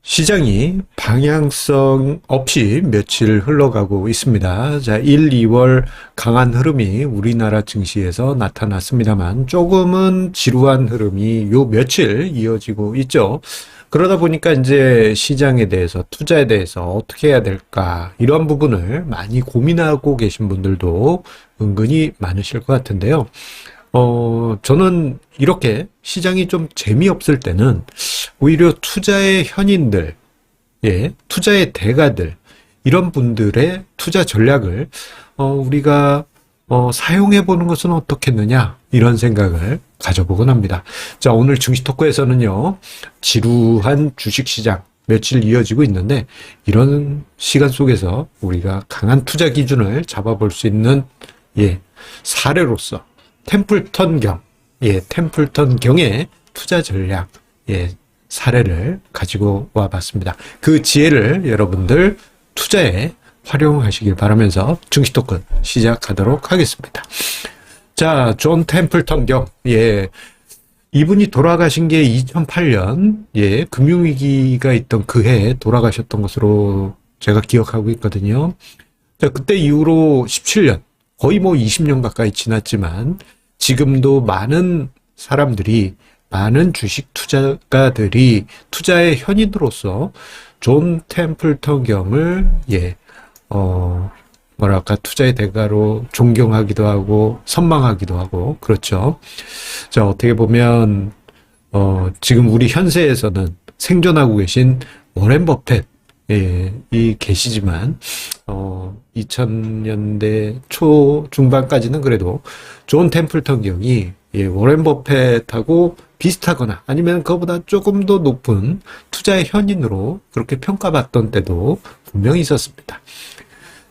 시장이 방향성 없이 며칠 흘러가고 있습니다. 자, 1, 2월 강한 흐름이 우리나라 증시에서 나타났습니다만 조금은 지루한 흐름이 요 며칠 이어지고 있죠. 그러다 보니까 이제 시장에 대해서, 투자에 대해서 어떻게 해야 될까, 이런 부분을 많이 고민하고 계신 분들도 은근히 많으실 것 같은데요. 저는 이렇게 시장이 좀 재미없을 때는 오히려 투자의 현인들, 투자의 대가들, 이런 분들의 투자 전략을, 우리가, 사용해 보는 것은 어떻겠느냐, 이런 생각을 가져보곤 합니다. 자, 오늘 증시 토크에서는요, 지루한 주식 시장, 며칠 이어지고 있는데, 이런 시간 속에서 우리가 강한 투자 기준을 잡아볼 수 있는, 사례로서, 템플턴경, 템플턴경의 투자 전략, 사례를 가지고 와 봤습니다. 그 지혜를 여러분들 투자에 활용하시길 바라면서 증시 토크 시작하도록 하겠습니다. 자, 존 템플턴경, 이분이 돌아가신 게 2008년, 금융위기가 있던 그 해에 돌아가셨던 것으로 제가 기억하고 있거든요. 자, 그때 이후로 17년, 거의 20년 가까이 지났지만, 지금도 많은 사람들이, 많은 주식 투자가들이 투자의 현인으로서 존 템플턴경을, 투자의 대가로 존경하기도 하고, 선망하기도 하고, 그렇죠. 자, 어떻게 보면, 지금 우리 현세에서는 생존하고 계신 워렌 버핏, 이 계시지만, 2000년대 초 중반까지는 그래도 존 템플턴경이 워렌 버핏하고 비슷하거나 아니면 그거보다 조금 더 높은 투자의 현인으로 그렇게 평가받던 때도 분명히 있었습니다.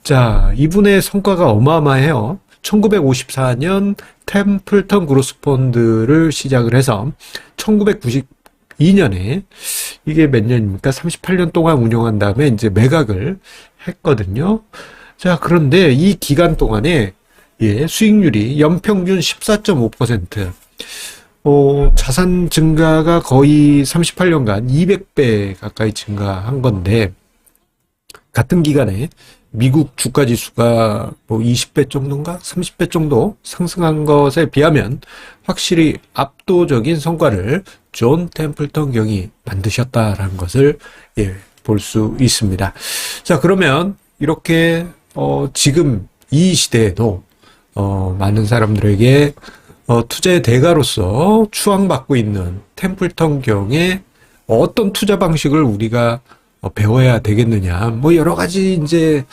자, 이분의 성과가 어마어마해요. 1954년 템플턴 그로스 펀드를 시작을 해서 1992년에 이게 몇 년입니까? 38년 동안 운영한 다음에 이제 매각을 했거든요. 자, 그런데 이 기간 동안에 수익률이 연평균 14.5%, 자산 증가가 거의 38년간 200배 가까이 증가한 건데, 같은 기간에 미국 주가 지수가 20배 정도인가? 30배 정도 상승한 것에 비하면 확실히 압도적인 성과를 존 템플턴 경이 만드셨다라는 것을 볼 수 있습니다. 자, 그러면 이렇게 지금 이 시대에도 많은 사람들에게 투자의 대가로서 추앙받고 있는 템플턴 경의 어떤 투자 방식을 우리가 배워야 되겠느냐. 여러 가지 이제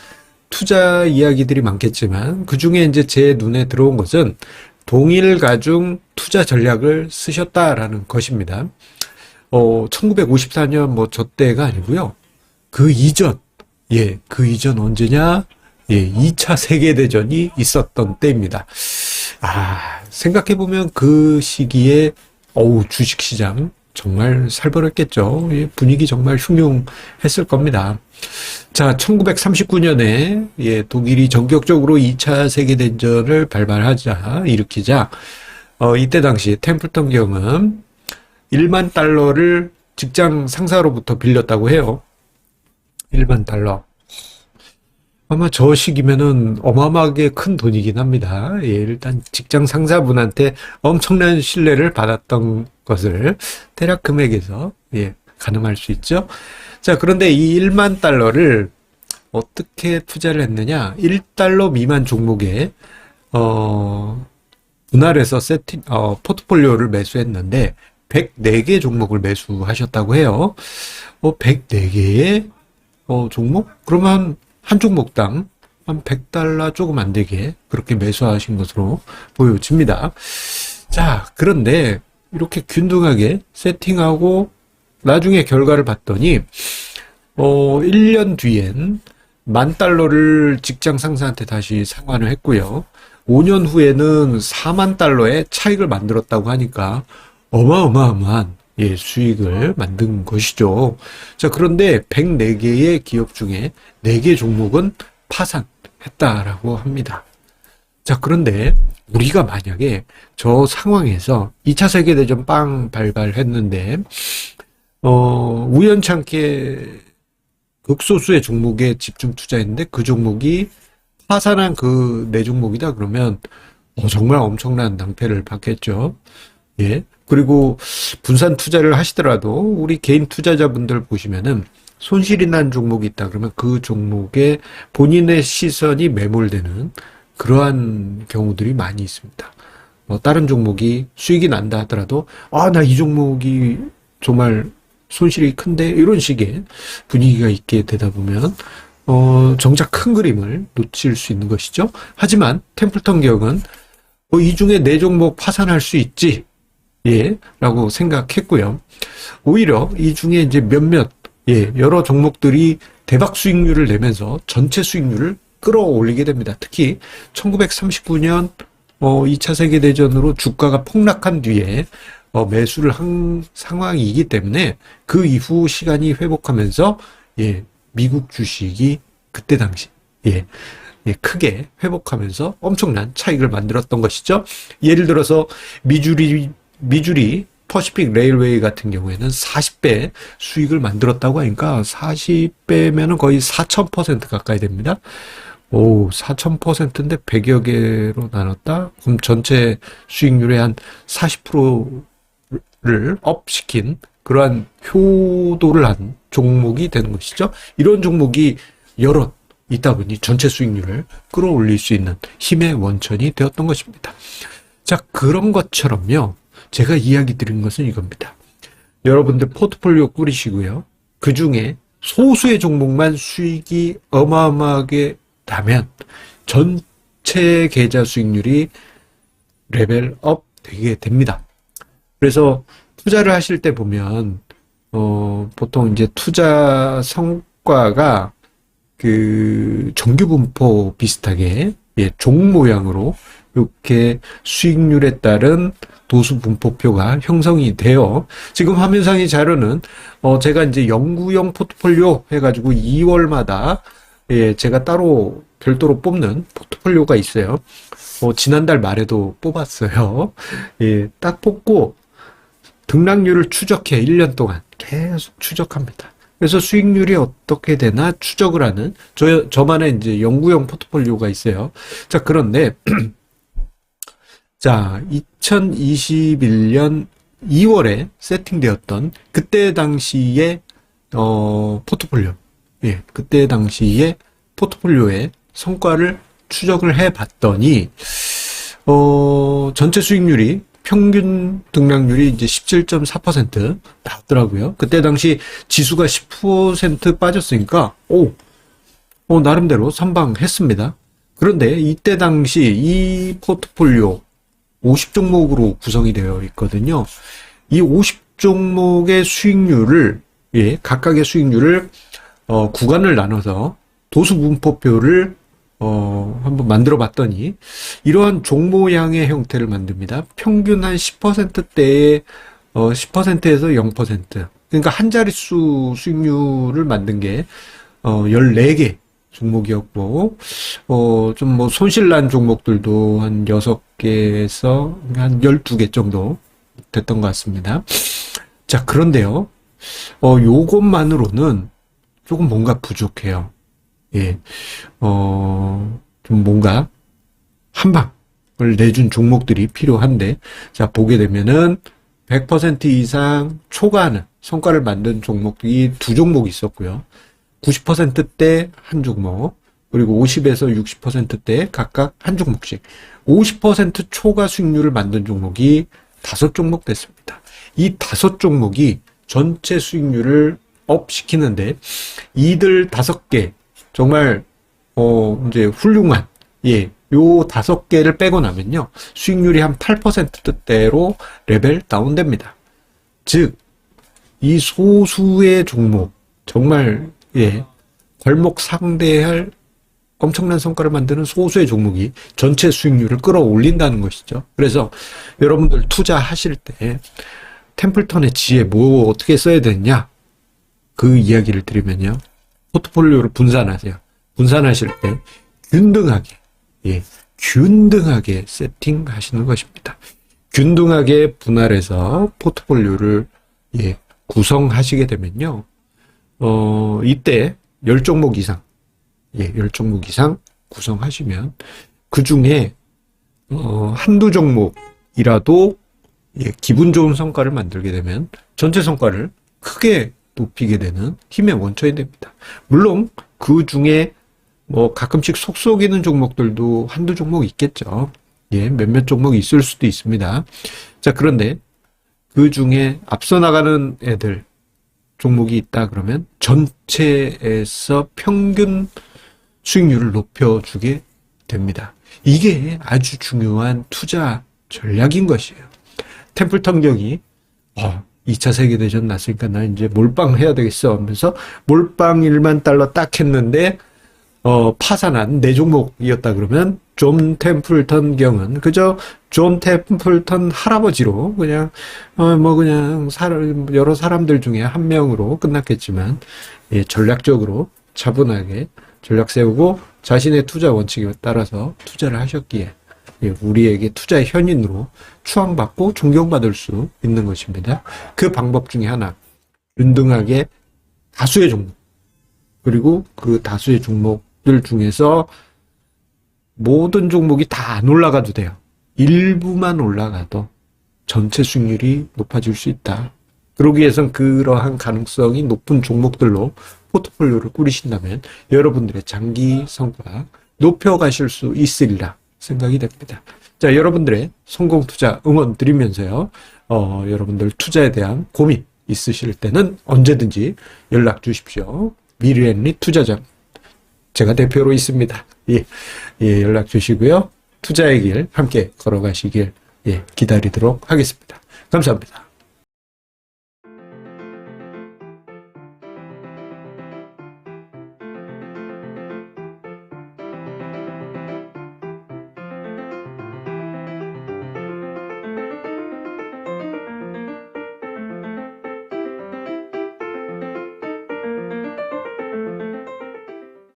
투자 이야기들이 많겠지만 그 중에 이제 제 눈에 들어온 것은 동일 가중 투자 전략을 쓰셨다라는 것입니다. 1954년 저 때가 아니고요. 그 이전, 그 이전 언제냐? 2차 세계대전이 있었던 때입니다. 생각해보면 그 시기에, 주식시장 정말 살벌했겠죠. 분위기 정말 흉흉했을 겁니다. 자, 1939년에, 독일이 전격적으로 2차 세계대전을 일으키자, 이때 당시 템플턴 경은 1만 달러를 직장 상사로부터 빌렸다고 해요. 1만 달러. 아마 저 시기면은 어마어마하게 큰 돈이긴 합니다. 일단 직장 상사분한테 엄청난 신뢰를 받았던 것을 대략 금액에서 가늠할 수 있죠. 자, 그런데 이 1만 달러를 어떻게 투자를 했느냐? 1달러 미만 종목에 분할해서 포트폴리오를 매수했는데 104개 종목을 매수하셨다고 해요. 104개의 종목? 그러면 한 종목당 한 100달러 조금 안 되게 그렇게 매수하신 것으로 보여집니다. 자, 그런데 이렇게 균등하게 세팅하고 나중에 결과를 봤더니 1년 뒤엔 10,000달러를 직장 상사한테 다시 상환을 했고요. 5년 후에는 40,000달러의 차익을 만들었다고 하니까 어마어마한 수익을 만든 것이죠. 자, 그런데 104개의 기업 중에 4개 종목은 파산했다라고 합니다. 자, 그런데 우리가 만약에 저 상황에서 2차 세계대전 빵 발발했는데 우연찮게 극소수의 종목에 집중 투자했는데 그 종목이 파산한 그 네 종목이다 그러면 정말 엄청난 낭패를 받겠죠. 예. 그리고 분산 투자를 하시더라도 우리 개인 투자자분들 보시면은 손실이 난 종목이 있다 그러면 그 종목에 본인의 시선이 매몰되는 그러한 경우들이 많이 있습니다. 다른 종목이 수익이 난다 하더라도 나 이 종목이 정말 손실이 큰데 이런 식의 분위기가 있게 되다 보면 정작 큰 그림을 놓칠 수 있는 것이죠. 하지만 템플턴 기업은 이 중에 네 종목 파산할 수 있지, 예, 라고 생각했고요. 오히려 이 중에 이제 몇몇, 여러 종목들이 대박 수익률을 내면서 전체 수익률을 끌어올리게 됩니다. 특히 1939년 2차 세계대전으로 주가가 폭락한 뒤에 매수를 한 상황이기 때문에 그 이후 시간이 회복하면서 미국 주식이 그때 당시 크게 회복하면서 엄청난 차익을 만들었던 것이죠. 예를 들어서 미주리 퍼시픽 레일웨이 같은 경우에는 40배 수익을 만들었다고 하니까 40배면은 거의 4000% 가까이 됩니다. 4000%인데 100여 개로 나눴다? 그럼 전체 수익률의 한 40%를 업시킨 그러한 효도를 한 종목이 되는 것이죠. 이런 종목이 여러 있다 보니 전체 수익률을 끌어올릴 수 있는 힘의 원천이 되었던 것입니다. 자, 그런 것처럼요. 제가 이야기 드린 것은 이겁니다. 여러분들 포트폴리오 꾸리시고요. 그 중에 소수의 종목만 수익이 어마어마하게 나면 전체 계좌 수익률이 레벨업 되게 됩니다. 그래서 투자를 하실 때 보면 보통 이제 투자 성과가 그 정규분포 비슷하게 종 모양으로 이렇게 수익률에 따른 도수 분포표가 형성이 돼요. 지금 화면상의 자료는 제가 이제 연구용 포트폴리오 해가지고 2월마다 제가 따로 별도로 뽑는 포트폴리오가 있어요. 지난달 말에도 뽑았어요. 딱 뽑고 등락률을 추적해 1년 동안 계속 추적합니다. 그래서 수익률이 어떻게 되나 추적을 하는 저만의 이제 연구용 포트폴리오가 있어요. 자, 그런데 자, 2021년 2월에 세팅되었던 그때 당시의 포트폴리오. 그때 당시의 포트폴리오의 성과를 추적을 해 봤더니 전체 수익률이 평균 등락률이 이제 17.4% 나왔더라고요. 그때 당시 지수가 10% 빠졌으니까 나름대로 선방했습니다. 그런데 이때 당시 이 포트폴리오 50종목으로 구성이 되어 있거든요. 이 50종목의 수익률을 각각의 수익률을 구간을 나눠서 도수 분포표를 한번 만들어 봤더니 이러한 종 모양의 형태를 만듭니다. 평균 한 10%대의 10%에서 0%. 그러니까 한 자릿수 수익률을 만든 게 14개 종목이었고 좀 뭐 손실난 종목들도 한 6개에서 한 12개 정도 됐던 것 같습니다. 자, 그런데요. 요것만으로는 조금 뭔가 부족해요. 좀 뭔가 한 방을 내준 종목들이 필요한데, 자, 보게 되면은 100% 이상 초과하는 성과를 만든 종목이 두 종목 있었고요. 90%대 한 종목, 그리고 50에서 60%대 각각 한 종목씩. 50% 초과 수익률을 만든 종목이 5종목 됐습니다. 이 5종목이 전체 수익률을 업 시키는데, 이들 5개, 정말, 이제 훌륭한, 요 5개를 빼고 나면요, 수익률이 한 8%대로 레벨 다운됩니다. 즉, 이 소수의 종목, 정말, 괄목 상대할 엄청난 성과를 만드는 소수의 종목이 전체 수익률을 끌어올린다는 것이죠. 그래서 여러분들 투자하실 때 템플턴의 지혜 뭐 어떻게 써야 되느냐? 그 이야기를 드리면요. 포트폴리오를 분산하세요. 분산하실 때 균등하게, 균등하게 세팅하시는 것입니다. 균등하게 분할해서 포트폴리오를 구성하시게 되면요. 이때 10종목 이상, 10종목 이상 구성하시면 그 중에 한두 종목이라도 기분 좋은 성과를 만들게 되면 전체 성과를 크게 높이게 되는 힘의 원천이 됩니다. 물론 그 중에 뭐 가끔씩 속 썩이는 종목들도 한두 종목 있겠죠. 몇몇 종목이 있을 수도 있습니다. 자, 그런데 그 중에 앞서 나가는 애들 종목이 있다 그러면 전체에서 평균 수익률을 높여주게 됩니다. 이게 아주 중요한 투자 전략인 것이에요. 템플턴 경이 2차 세계대전 났으니까 나 이제 몰빵 해야 되겠어 하면서 몰빵 1만 달러 딱 했는데 파산한 4종목이었다 그러면 존 템플턴 경은 그저 존 템플턴 할아버지로 그냥 그냥 여러 사람들 중에 한 명으로 끝났겠지만 전략적으로 차분하게 전략 세우고 자신의 투자 원칙에 따라서 투자를 하셨기에 우리에게 투자의 현인으로 추앙받고 존경받을 수 있는 것입니다. 그 방법 중에 하나, 균등하게 다수의 종목, 그리고 그 다수의 종목들 중에서 모든 종목이 다 안 올라가도 돼요. 일부만 올라가도 전체 수익률이 높아질 수 있다. 그러기 위해선 그러한 가능성이 높은 종목들로 포트폴리오를 꾸리신다면 여러분들의 장기 성과 높여가실 수 있으리라 생각이 됩니다. 자, 여러분들의 성공 투자 응원 드리면서요. 여러분들 투자에 대한 고민 있으실 때는 언제든지 연락 주십시오. 미르앤리 투자장 제가 대표로 있습니다. 연락 주시고요. 투자의 길 함께 걸어가시길 기다리도록 하겠습니다. 감사합니다.